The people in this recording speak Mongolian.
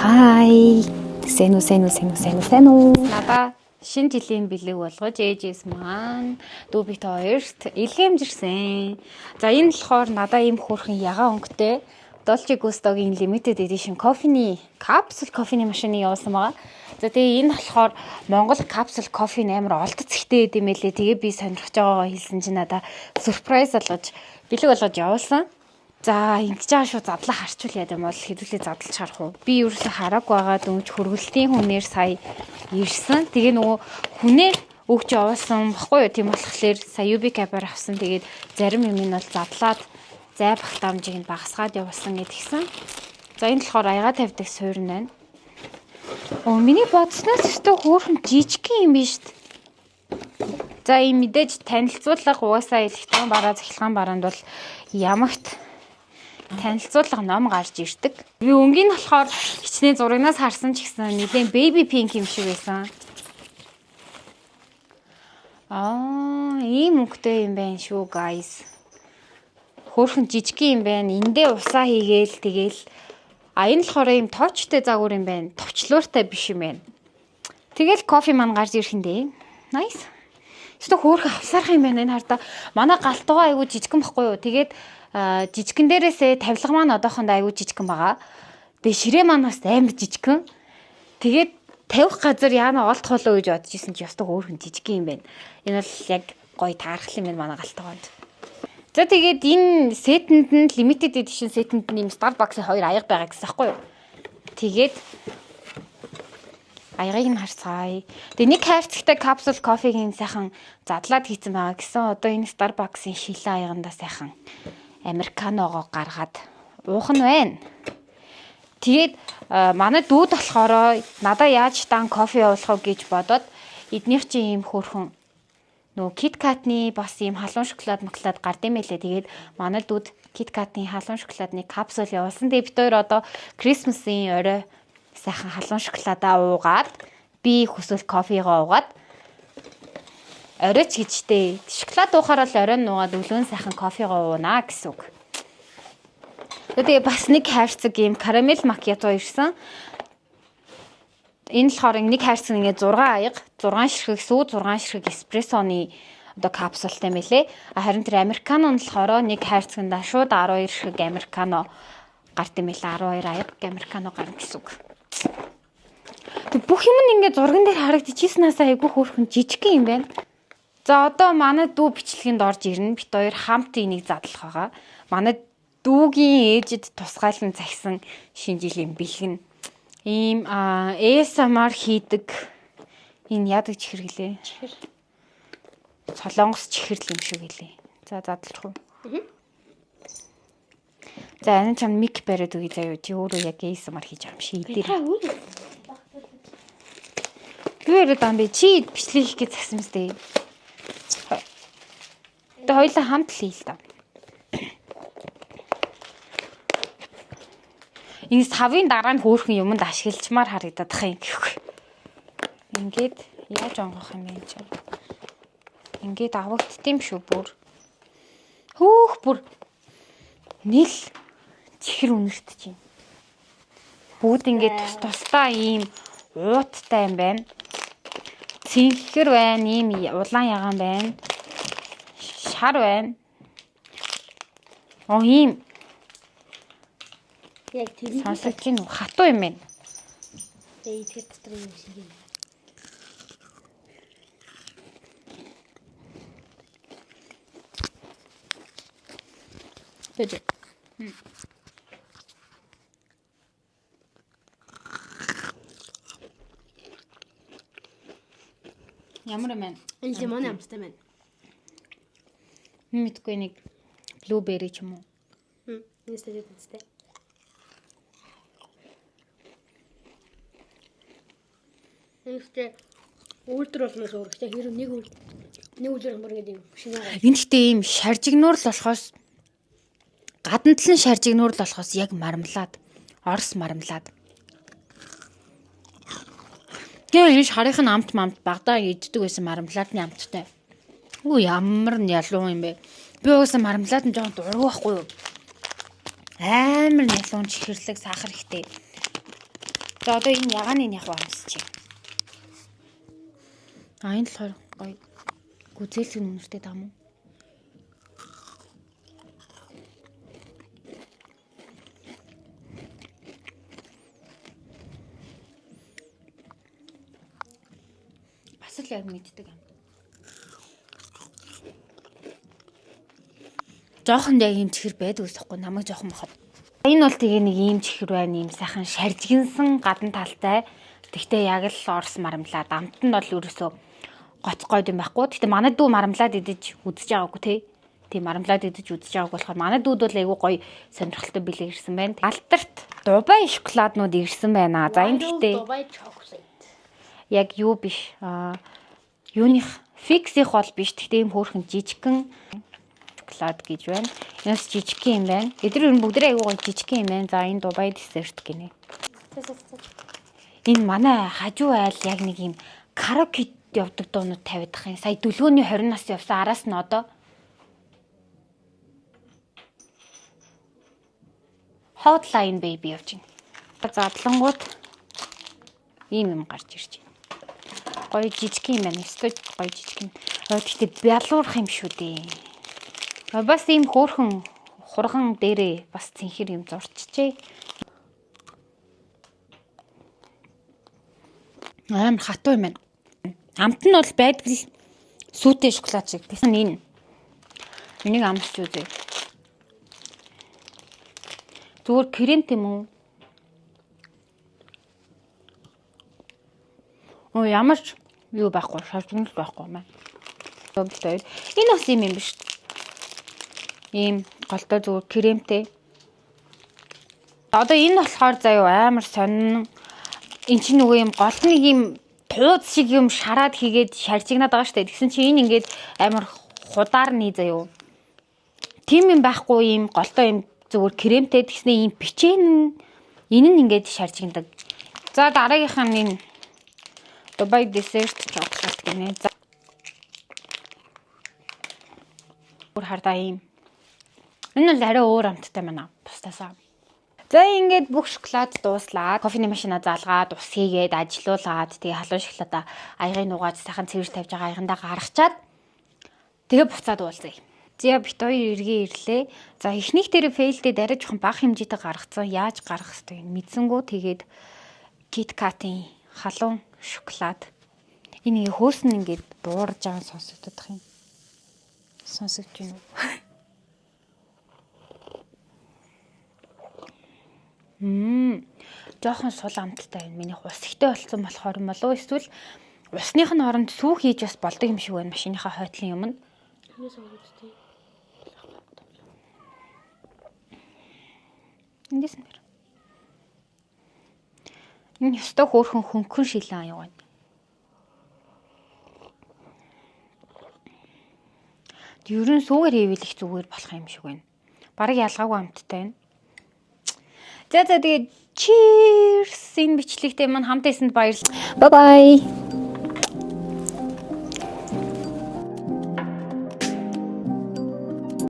Hi. Сэнүү. Надаа шинэ жилийн бэлэг болгож ээжээс маань дүү бит хоёрт илгээмжирсэн. За энэ болохоор надаа ийм хөөрхөн ягаан өнгөтэй Dolce Gustoгийн limited edition кофений капсул кофений машины явуулсан байгаа. За тэгээ энэ болохоор Монгол капсул кофе амар олдоц ихтэй гэдэм байлээ. Тэгээ би сонирхож байгаагаа хэлсэн чинь надаа surprise болгож бэлэг болгож явуулсан. За ингэж байгаа шүү задлаа харчвал яа гэм бол хэдүүлээ задлж харах уу. Би ерөөсө хараагүй байгаа дөнгөж хөргөлтийн хүнээр сая ирсэн. Тэгээ нөгөө хүнээ өгч явуулсан баггүй юу. Тийм болохоор сая UB Cap-аар авсан. Тэгээд зарим юм нь бол задлаад зай багтаамжийг нь багасгаад явуулсан гэдгийгсэн. За энэ болохоор аяга тавьдаг суурь нь байна. Оо миний бодсноос өстө хөөрхөн жижиг юм биш үү? За ийм мэдээж танилцуулга угаасаа электрон бараа цахилгаан бараанд бол ямагт танилцуулга ном гарч ирдэг. Би өнгийн нь болохоор хичнээн зурагнаас харсан ч гэсэн нэлээд baby pink юм шиг байсан. Ийм өнгөтэй юм байна шүү guys. Хөөрхөн жижиг юм байна. Эндээ усаа хийгээл тэгээл энэ болохоор ийм тоочтой загвар юм байна. Товчлууртай биш юм байна. Тэгэл кофе маань гарч ирэх юм дээ. Nice. Эсвэл хөөрхөн авсарах юм байна энэ хардаа. Манай галтуугаа айгу жижигэн баггүй юу. Тэгээд жижигэн дээрээсээ тавилга маань одоохондоо аягүй жижигэн байгаа. Тэгээ ширээ маань бас амар жижигэн. Тэгээд тавих газар яана олдох болоо гэж бодож исэн чи ястаа хөөрхөн жижиг юм байна. Энэ бол яг гоё таарах юм байна манай галтгоонд. За тэгээд энэ сетэнд нь limited edition сетэнд нь юм Starbucks-ийн 2 аяга байгаа гэсэн байхгүй юу? Тэгээд аягийг нь харцгаая. Тэгээ нэг хайрцагтай капсул кофегийн сайхан задлаад хийцэн байгаа гэсэн. Одоо энэ Starbucks-ийн шилэн аягандаа сайхан американогоо гаргаад уух нь байна. Тэгээд манай дүүд болохоор надаа яаж дан кофе явуулах вэ гэж бодоод эднийх чинь ийм хөөрхөн нөгөө KitKat-ны бас ийм халуун шоколад моклад гардыг мэлээ. Тэгээд манай дүүд KitKat-ны халуун шоколадны капсул явуулсан. Тэгээд бид хоёр одоо Christmas-ийн орой сайхан халуун шоколадаа уугаад би хүсвэл кофегоо уугаад оройч гэжтэй. Шоколад уухаар л оройн нуугаад өглөө сайхан кофегоо уунаа гэсэн үг. Тэгээ бас нэг хайрцаг ийм карамел макиато ирсэн. Энэ болохоор нэг хайрцаг ингээд 6 аяга, 6 ширхэг сүү, 6 ширхэг эспрессоны одоо капсултай мэлээ. Харин тэр американо нь болохоор нэг хайрцагнда шууд 12 ширхэг американо гарт юм хэлээ. 12 аяга американо гарна гэсэн үг. Тэг бүх юм нь ингээд зурган дээр харагдчихснаас айгүй хөөрхөн жижиг юм байна. За одоо манай дүү бичлэгэнд орж ирнэ. Бит хоёр хамт энийг задлах байгаа. Манай дүүгийн ээжэд тусгайлан загсан шинэ жилийн бэлгэн. Ийм ASMR хийдэг энэ яадаг чихэр гэлээ. Чихэр. Солонгос чихэрл юм шиг гэлээ. За задлах уу? За энэ чам мик бариад үгүй заяа. Чи өөрөө яг ASMR хийж байгаа юм шиг дээр. Юу яриад байгаа юм бэ? Чи бичлэг хийх гэж загсан мэт дээ. Тэ хоёулаа хамт л хий л та. Энэ савын дараа нь хөөрхөн юмд ашиглчмаар харагдаад байгаа юм гэхгүй. Ингээд яаж онгох юм бэ чи? Ингээд авагдтiin шүү бүр. Хөөх бүр нийл чихэр үнэрт чинь. Бүгд ингээд тусдаа ийм ууттай юм байна. Цэнхэр байна, ийм улаан ягаан байна. Шар байна. Ийм яг тэр сонсогч нь хатуу юм байна. Тэгээ тэр дотор юм шиг юм. Тэгэж. Ямар юм бэ? Энэ лимон амттай байна. Мэдгүй нэг blueberry ч юм уу. Энэ стэйт үстэй. Ихтэй ультра болмоос өөрөстэй хэрэг нэг үлэр хамбар гэдэг юм шинэ. Энэ ихтэй ийм шаржигнуур л болохоос гадна талын шаржигнуур л болохоос яг мармелад, орс мармелад. Тэгээ энэ шарийнхын амт багдаа иддэг байсан мармеладны амттай. Үгүй ямар нь ялуу юм бэ? Би уусаа мармелад нь жоохон дургу байхгүй юу? Амар нялуун чихэрлэг сахар ихтэй. За одоо энэ ягааны яг амсчих. Энэ болохоор гоё гүзээлэг үнэртэй таам уу? Бас л яг мэддэг юм. Жохон яг юм чихэр байдаг усахгүй намайг жохон мохот. Энэ бол тэгээ нэг ийм чихэр байна, ийм сайхан шаржигнсан гадна талтай. Тэгтээ яг л орс марамлаад амт нь бол ерөөсөө гоцгойд юм байхгүй. Тэгтээ манай дүү марамлаад идэж үзэж байгаагүй тий. Тийм марамлаад идэж үзэж байгааг болохоор манай дүүд бол айгүй гоё сонирхолтой бэлэг ирсэн байна. Алтарт Дубай шоколаднууд ирсэн байна. За энэ гэхдээ Дубай чоколад. Яг юу биш. Юуных фиксих бол биш. Тэгтээ ийм хөөрхөн жижигхэн шоколад гэж байна. Энэс жижигхэн юм байна. Эдгээр бүгд айгүй гоё жижигхэн юм байна. За энэ Дубай десерт гинэ. Энэ манай хажуу айл яг нэг юм караоке явдаг дуунууд тавиад ах юм. Сая дүлгөөний 20 нас явсан араас нь одоо Hotline baby явж байна. Задлангууд ийм юм гарч ирж байна. Гоё жижигхэн юм байна. Эсвэл гоё жижигхэн. Гэхдээ бялуурах юм шүү дээ. Бас ийм хөөрхөн хурган дээрээ бас цэнхэр юм зурчжээ. Амар хатуу юм байна. Амт нь бол байдаг л сүйтэй шоколад шиг. Тэсэн энэ. Энийг амсч үзье. Зүгээр крем тийм үү? Ямар ч юу байхгүй, шалгамж байхгүй маа. Энэ бас юм биш. Ийм голтой зүгээр кремтэй. Одоо энэ болохоор заяа амар сонин. Энд чинь нөгөө юм гол нэг юм тууз шиг юм шараад хийгээд шаржигнаад байгаа штэ. Тэгсэн чи энэ ингээд амар худаар ний заяа. Тим юм байхгүй юм голтой юм зүгээр кремтэй тэгснэ ийм бичэн энэ нь ингээд шаржигнадаг. За дараагийнх нь энэ Дубай десерт чоколад гинэ. За өөр хардаа ийм. Энэ л арай өөр амттай байна. Бусдасаа. За ингээд бүх шоколад дууслаад кофений машина заалгаад ус хийгээд ажилуулад тэгээ халуун шоколадаа аягыг нугаад сайхан цэвэр тавьж байгаа аягандаа гаргачаад тэгээ буцаад уулзъя. За бит хоёр эргээ ирлээ. За эхнийх дээр фейлдээ дариж жоохон бага хэмжээтэй гаргацсан. Яаж гаргах вэ? Мэдсэнгүү тэгээд KitKat-ийн халуун шоколад. Энийг хөөсөн ингээд буурж байгаа сонсогдох юм. Сонсогдож байна уу? Жохон сул амттай байна. Миний ус ихтэй болсон болохоор юм болов уу? Эсвэл усных нь оронд сүү хийж бас болдог юм шиг байна. Машиныхаа хойтлын юм нь. Эндээс нэр. Энэ ёстой хөөрхөн хөнгөн шилэн аяа байна. Ерөн сүүгээр хийвэл их зүгээр болох юм шиг байна. Бараг ялгаагүй амттай байна. За тэгээд cheers энэ бичлэгтээ мань хамт байсанд баярлалаа. Bye bye.